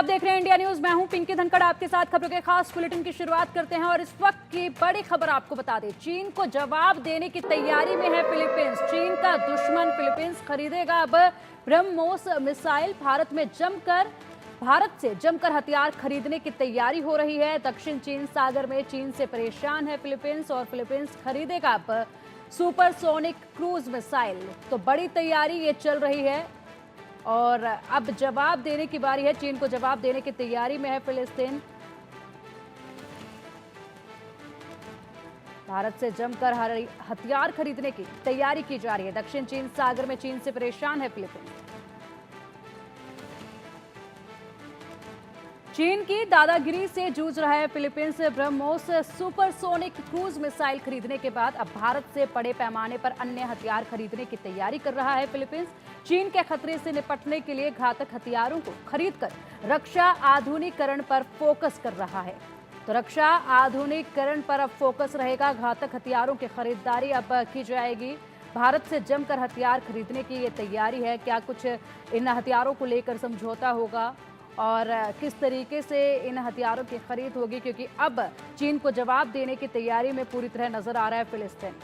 आप देख रहे हैं इंडिया न्यूज। मैं हूं पिंकी धनखड़, आपके साथ खबरों के खास बुलेटिन की शुरुआत करते हैं और इस वक्त की बड़ी खबर आपको बता दें। चीन को जवाब देने की तैयारी में है फिलीपींस। चीन का दुश्मन फिलीपींस खरीदेगा अब ब्रह्मोस मिसाइल। भारत से जमकर हथियार खरीदने की तैयारी हो रही है। दक्षिण चीन सागर में चीन से परेशान है फिलीपींस और फिलीपींस खरीदेगा अब सुपरसोनिक क्रूज मिसाइल। तो बड़ी तैयारी ये चल रही है और अब जवाब देने की बारी है। चीन को जवाब देने की तैयारी में है फिलिस्तीन। भारत से जमकर हथियार खरीदने की तैयारी की जा रही है। दक्षिण चीन सागर में चीन से परेशान है फिलीपींस। चीन की दादागिरी से जूझ रहा है Philippines. BrahMos supersonic cruise missile खरीदने के बाद अब भारत से बड़े पैमाने पर अन्य हथियार खरीदने की तैयारी कर रहा है फिलीपींस। चीन के खतरे से निपटने के लिए घातक हथियारों को खरीदकर रक्षा आधुनिकीकरण पर फोकस कर रहा है। तो रक्षा आधुनिकीकरण पर अब फोकस रहेगा। घातक हथियारों की खरीदारी अब की जाएगी। भारत से जमकर हथियार खरीदने की ये तैयारी है। क्या कुछ इन हथियारों को लेकर समझौता होगा और किस तरीके से इन हथियारों की खरीद होगी, क्योंकि अब चीन को जवाब देने की तैयारी में पूरी तरह नजर आ रहा है फिलिस्तीन।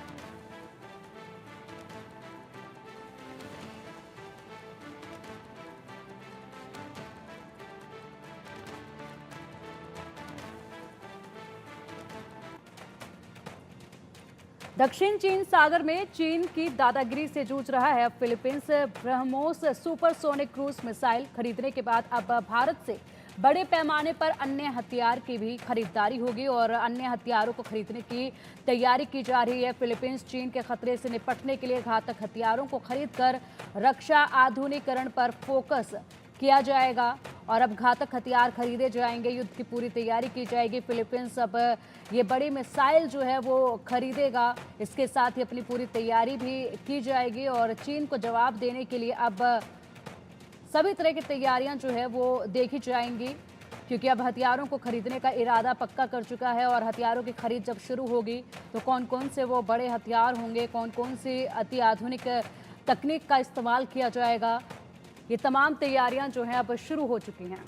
दक्षिण चीन सागर में चीन की दादागिरी से जूझ रहा है Philippines. BrahMos supersonic cruise missile खरीदने के बाद अब भारत से बड़े पैमाने पर अन्य हथियार की भी खरीदारी होगी और अन्य हथियारों को खरीदने की तैयारी की जा रही है। फिलीपींस चीन के खतरे से निपटने के लिए घातक हथियारों को खरीदकर रक्षा आधुनिकीकरण पर फोकस किया जाएगा और अब घातक हथियार खरीदे जाएंगे। युद्ध की पूरी तैयारी की जाएगी। फिलीपींस अब ये बड़ी मिसाइल जो है वो खरीदेगा। इसके साथ ही अपनी पूरी तैयारी भी की जाएगी और चीन को जवाब देने के लिए अब सभी तरह की तैयारियां जो है वो देखी जाएंगी, क्योंकि अब हथियारों को खरीदने का इरादा पक्का कर चुका है। और हथियारों की खरीद जब शुरू होगी तो कौन कौन से वो बड़े हथियार होंगे, कौन कौन सी अति आधुनिक तकनीक का इस्तेमाल किया जाएगा, ये तमाम तैयारियां जो हैं अब शुरू हो चुकी हैं।